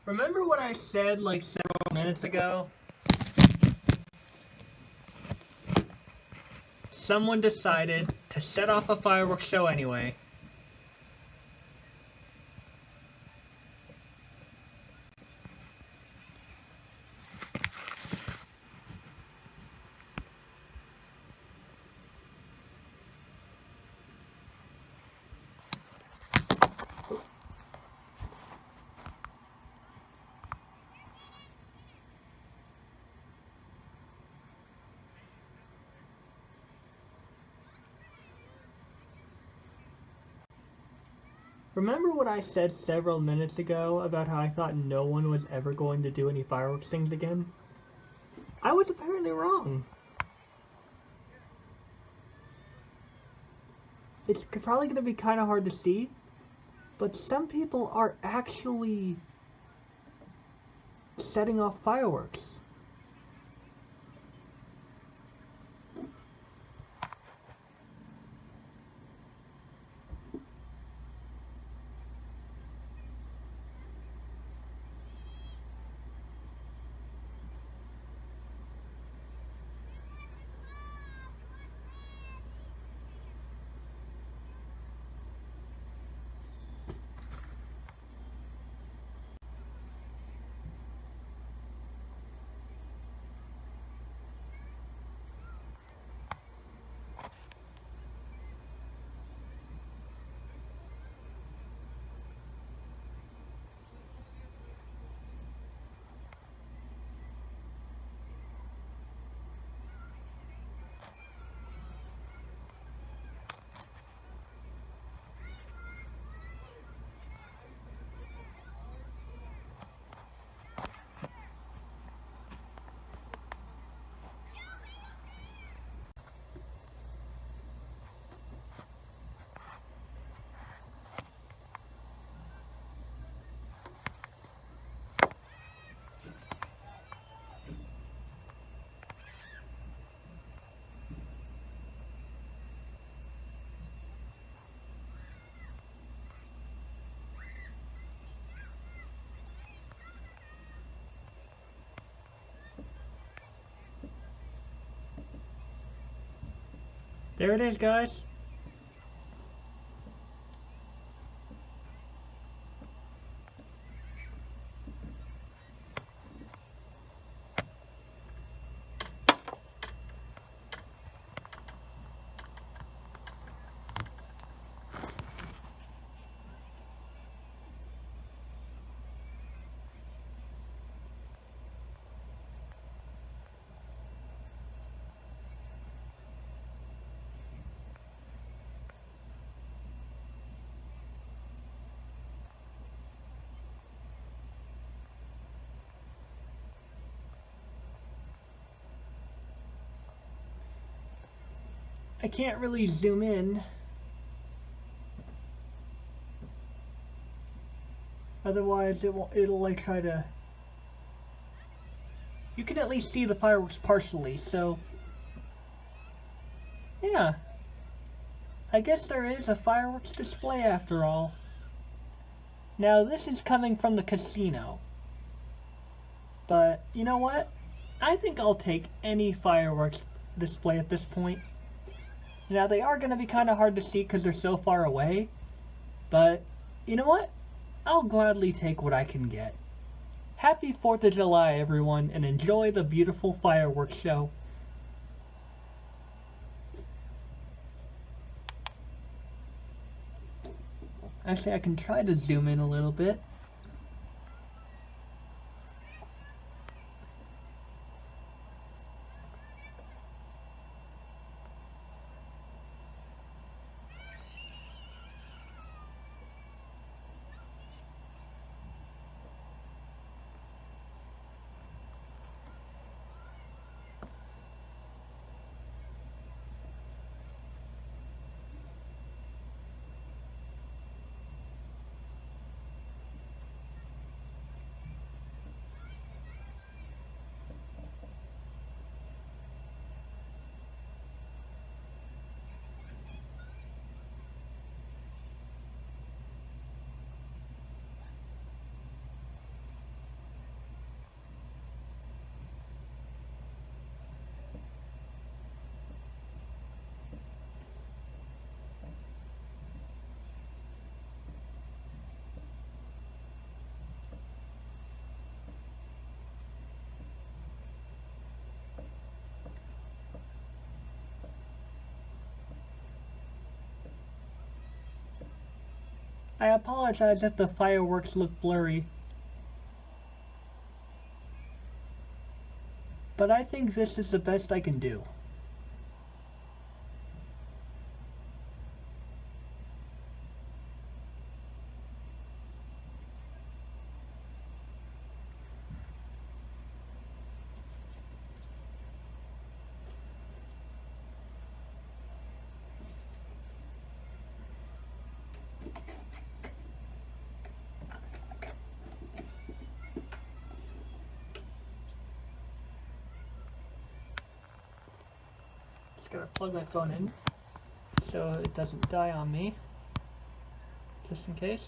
Remember what I said like several minutes ago? Someone decided to set off a fireworks show anyway. Remember what I said several minutes ago about how I thought no one was ever going to do any fireworks things again? I was apparently wrong. It's probably going to be kind of hard to see, but some people are actually setting off fireworks. There it is, guys. I can't really zoom in. Otherwise, it'll like try to. You can at least see the fireworks partially, so yeah. I guess there is a fireworks display after all. Now, this is coming from the casino. But, you know what? I think I'll take any fireworks display at this point. Now, they are going to be kind of hard to see because they're so far away. But, you know what? I'll gladly take what I can get. Happy 4th of July, everyone, and enjoy the beautiful fireworks show. Actually, I can try to zoom in a little bit. I apologize if the fireworks look blurry, but I think this is the best I can do. Just gotta plug my phone in so it doesn't die on me, just in case.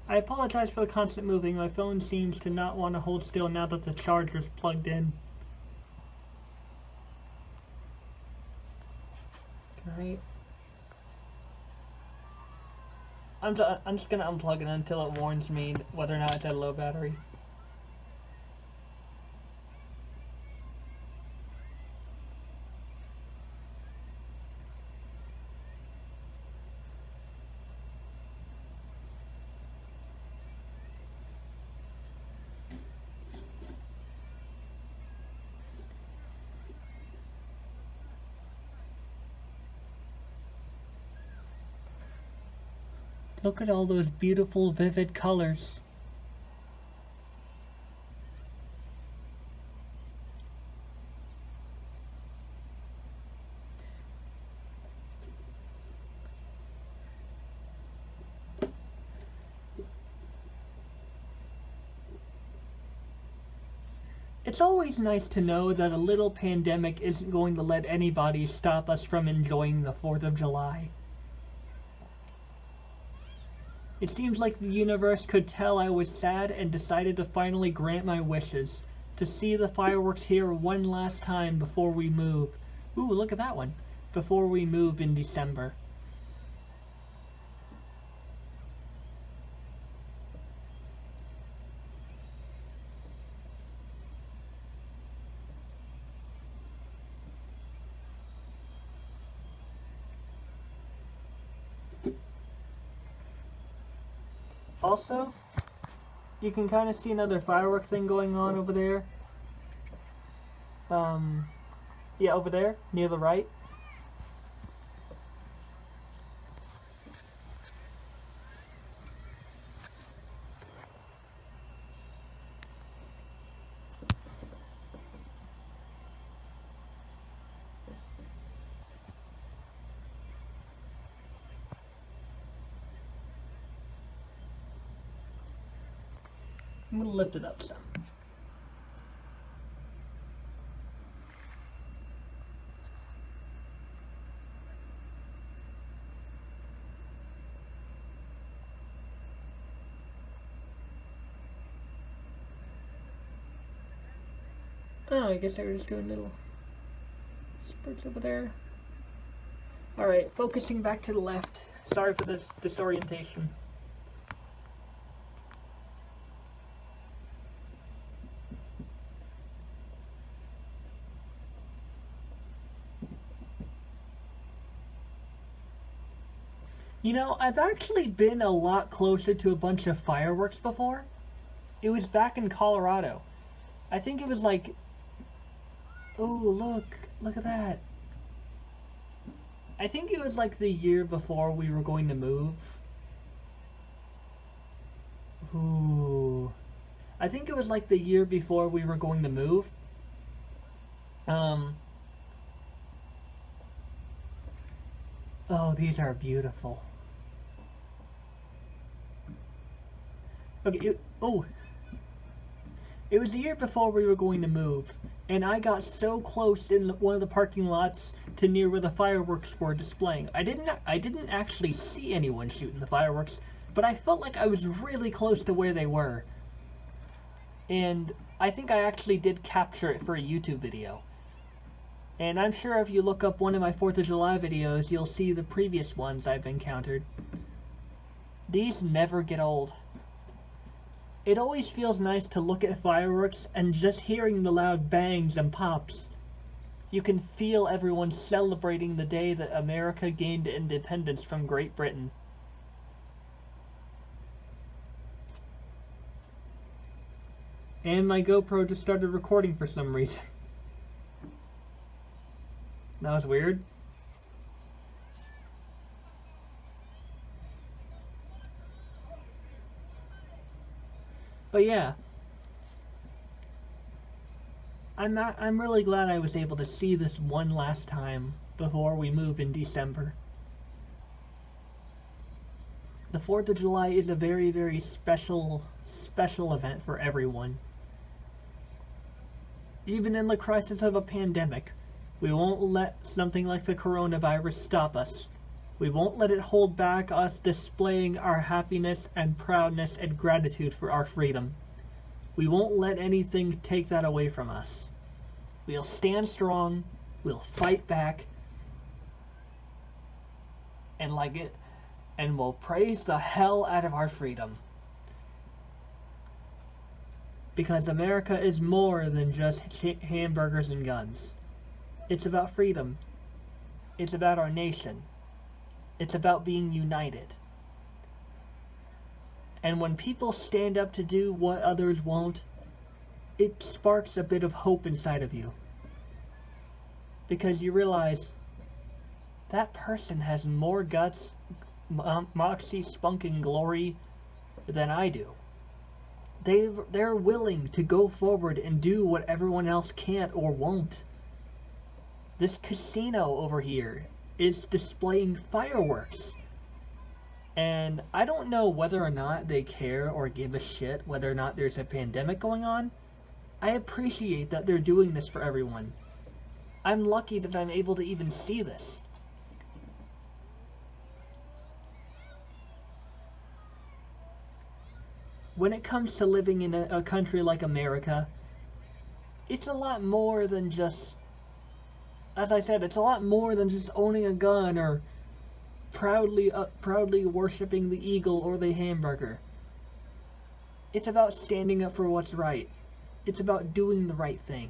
I apologize for the constant moving. My phone seems to not want to hold still now that the charger's plugged in. Alright. I'm just gonna unplug it until it warns me whether or not it's at a low battery. Look at all those beautiful, vivid colors. It's always nice to know that a little pandemic isn't going to let anybody stop us from enjoying the 4th of July. It seems like the universe could tell I was sad and decided to finally grant my wishes. To see the fireworks here one last time before we move. Ooh, look at that one. Before we move in December. Also, you can kind of see another firework thing going on over there. Yeah, over there, near the right. I'm going to lift it up some. Oh, I guess they were just doing little spurts over there. Alright, focusing back to the left. Sorry for this disorientation. You know, I've actually been a lot closer to a bunch of fireworks before. It was back in Colorado. I think it was like, oh, look at that. I think it was like the year before we were going to move. Ooh. I think it was like the year before we were going to move. Oh, these are beautiful. Okay, it was the year before we were going to move, and I got so close in one of the parking lots to near where the fireworks were displaying. I didn't actually see anyone shooting the fireworks, but I felt like I was really close to where they were. And I think I actually did capture it for a YouTube video. And I'm sure if you look up one of my 4th of July videos, you'll see the previous ones I've encountered. These never get old. It always feels nice to look at fireworks and just hearing the loud bangs and pops. You can feel everyone celebrating the day that America gained independence from Great Britain. And my GoPro just started recording for some reason. That was weird. But yeah, I'm really glad I was able to see this one last time before we move in December. The 4th of July is a very, very special event for everyone. Even in the crisis of a pandemic, we won't let something like the coronavirus stop us. We won't let it hold back us displaying our happiness and proudness and gratitude for our freedom. We won't let anything take that away from us. We'll stand strong, we'll fight back, and we'll praise the hell out of our freedom. Because America is more than just hamburgers and guns. It's about freedom. It's about our nation. It's about being united. And when people stand up to do what others won't, it sparks a bit of hope inside of you. Because you realize that person has more guts, moxie, spunk, and glory than I do. They're willing to go forward and do what everyone else can't or won't. This casino over here is displaying fireworks. And I don't know whether or not they care or give a shit whether or not there's a pandemic going on. I appreciate that they're doing this for everyone. I'm lucky that I'm able to even see this. When it comes to living in a country like America, it's a lot more than just, as I said, it's a lot more than just owning a gun or proudly worshiping the eagle or the hamburger. It's about standing up for what's right. It's about doing the right thing.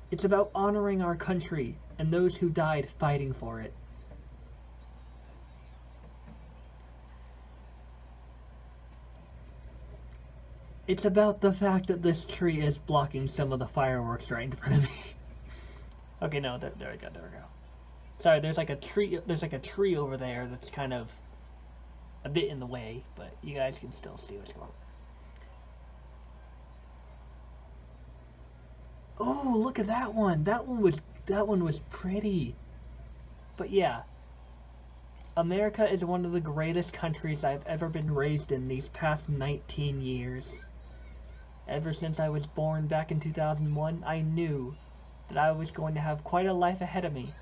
It's about honoring our country and those who died fighting for it. It's about the fact that this tree is blocking some of the fireworks right in front of me. Okay, no, there we go. Sorry, there's like a tree over there that's kind of a bit in the way, but you guys can still see what's going on. Oh, look at that one. That one was pretty. But yeah, America is one of the greatest countries I've ever been raised in these past 19 years. Ever since I was born back in 2001, I knew that I was going to have quite a life ahead of me.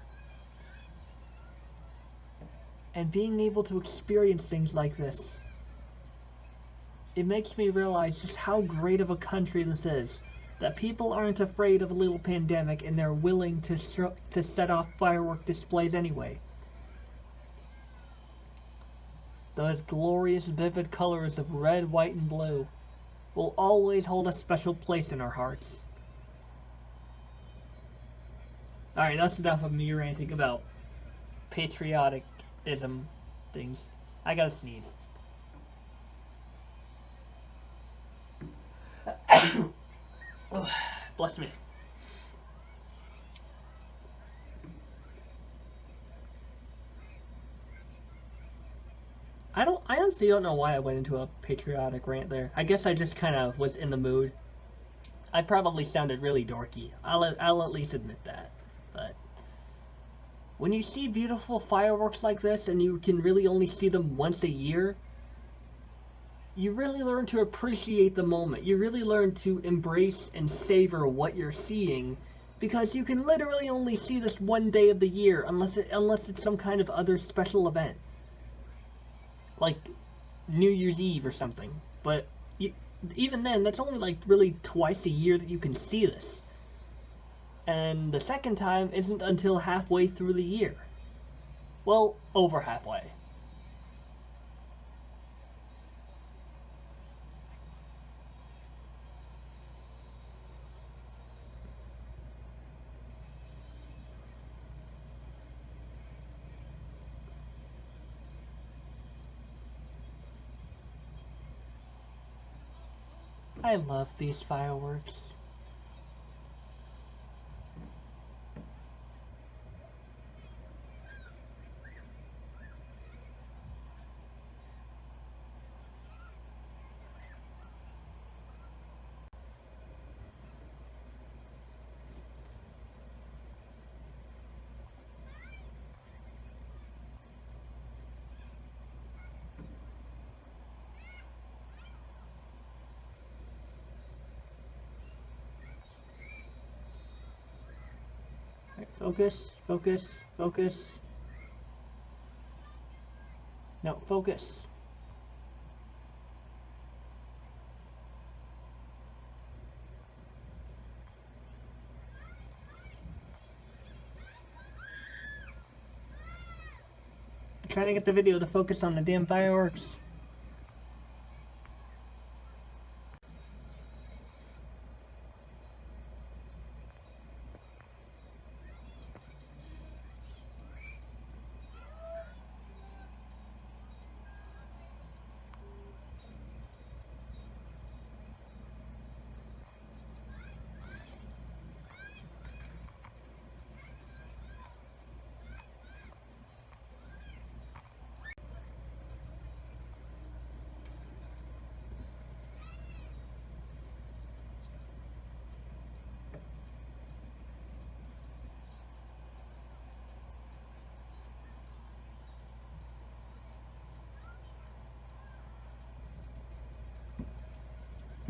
And being able to experience things like this, it makes me realize just how great of a country this is. That people aren't afraid of a little pandemic and they're willing to set off firework displays anyway. Those glorious vivid colors of red, white, and blue will always hold a special place in our hearts. Alright, that's enough of me ranting about patriotism things. I gotta sneeze. Bless me. I honestly don't know why I went into a patriotic rant there. I guess I just kind of was in the mood. I probably sounded really dorky. I'll at least admit that. But when you see beautiful fireworks like this and you can really only see them once a year, you really learn to appreciate the moment. You really learn to embrace and savor what you're seeing, because you can literally only see this one day of the year unless it's some kind of other special event, like New Year's Eve or something. But even then, that's only like really twice a year that you can see this. And the second time isn't until halfway through the year. Well, over halfway. I love these fireworks. Right, focus, focus, focus. No, focus. I'm trying to get the video to focus on the damn fireworks.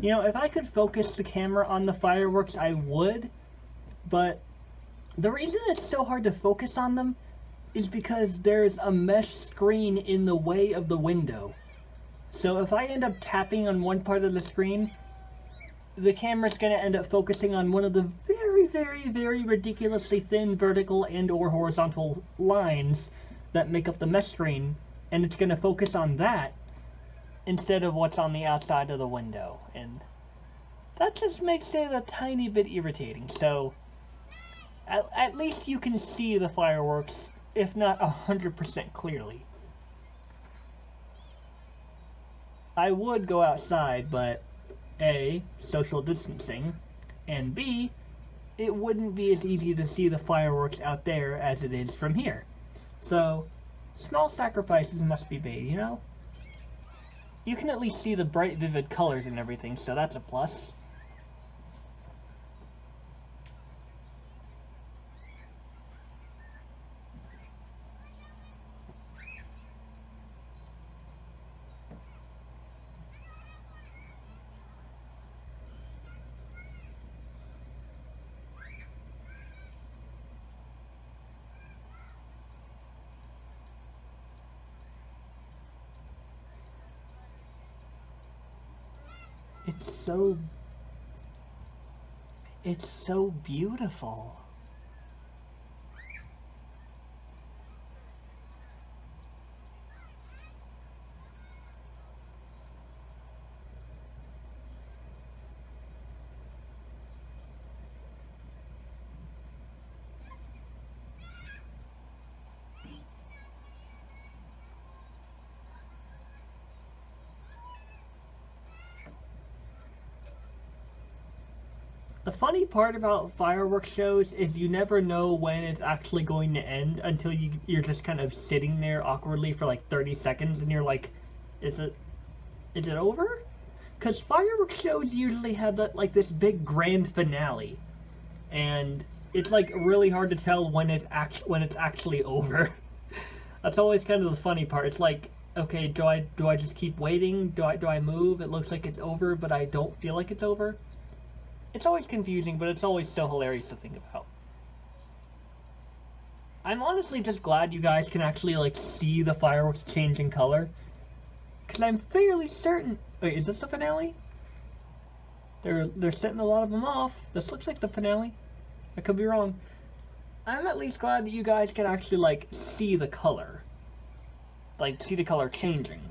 You know, if I could focus the camera on the fireworks, I would, but the reason it's so hard to focus on them is because there's a mesh screen in the way of the window. So if I end up tapping on one part of the screen, the camera's going to end up focusing on one of the very, very, very ridiculously thin vertical and or horizontal lines that make up the mesh screen, and it's going to focus on that instead of what's on the outside of the window, and that just makes it a tiny bit irritating. So at least you can see the fireworks, if not 100% clearly. I would go outside, but A, social distancing, and B, it wouldn't be as easy to see the fireworks out there as it is from here. So small sacrifices must be made, you know? You can at least see the bright, vivid colors and everything, so that's a plus. It's so beautiful. The funny part about fireworks shows is you never know when it's actually going to end until you're just kind of sitting there awkwardly for like 30 seconds and you're like, is it over? Because fireworks shows usually have like this big grand finale, and it's like really hard to tell when it's actually over. That's always kind of the funny part. It's like, okay, do I just keep waiting? Do I move? It looks like it's over, but I don't feel like it's over. It's always confusing, but it's always so hilarious to think about. I'm honestly just glad you guys can actually like see the fireworks change in color, because I'm fairly certain. Wait, is this the finale? They're setting a lot of them off. This looks like the finale. I could be wrong. I'm at least glad that you guys can actually like see the color. Like see the color changing.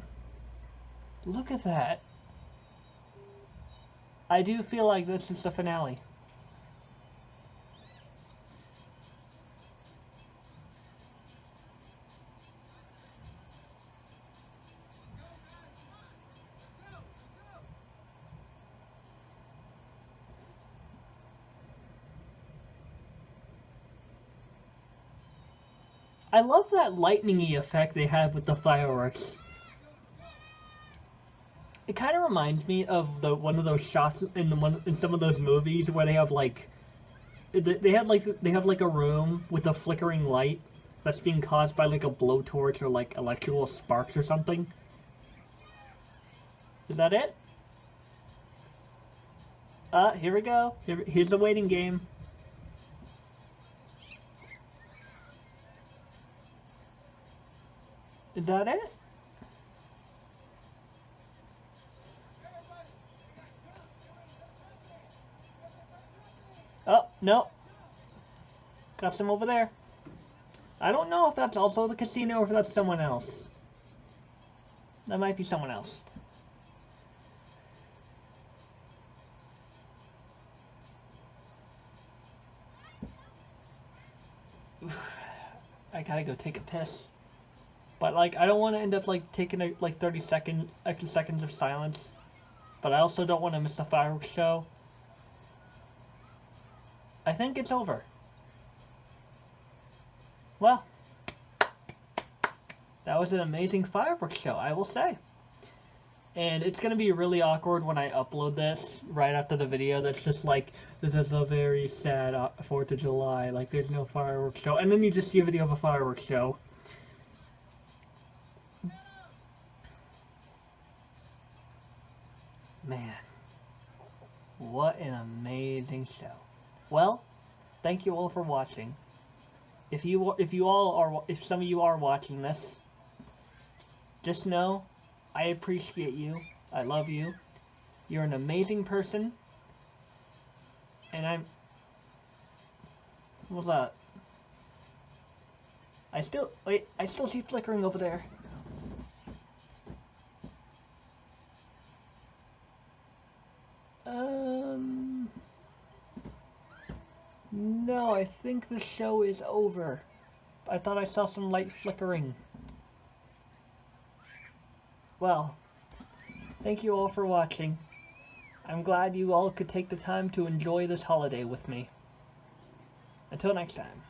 Look at that. I do feel like this is the finale. I love that lightning-y effect they have with the fireworks. It kind of reminds me of one of those shots in some of those movies where they have like they have like a room with a flickering light that's being caused by like a blowtorch or like electrical sparks or something. Is that it? Here we go. Here's the waiting game. Is that it? Oh, no. Got some over there. I don't know if that's also the casino or if that's someone else. That might be someone else. I gotta go take a piss. But like, I don't want to end up like taking like 30 extra seconds of silence. But I also don't want to miss the fireworks show. I think it's over. Well, that was an amazing fireworks show, I will say. And it's going to be really awkward when I upload this right after the video that's just like, this is a very sad 4th of July, like there's no fireworks show. And then you just see a video of a fireworks show. Man, what an amazing show. Well, thank you all for watching. If some of you are watching this, just know I appreciate you. I love you. You're an amazing person. And what's that? I still see flickering over there. No, I think the show is over. I thought I saw some light flickering. Well, thank you all for watching. I'm glad you all could take the time to enjoy this holiday with me. Until next time.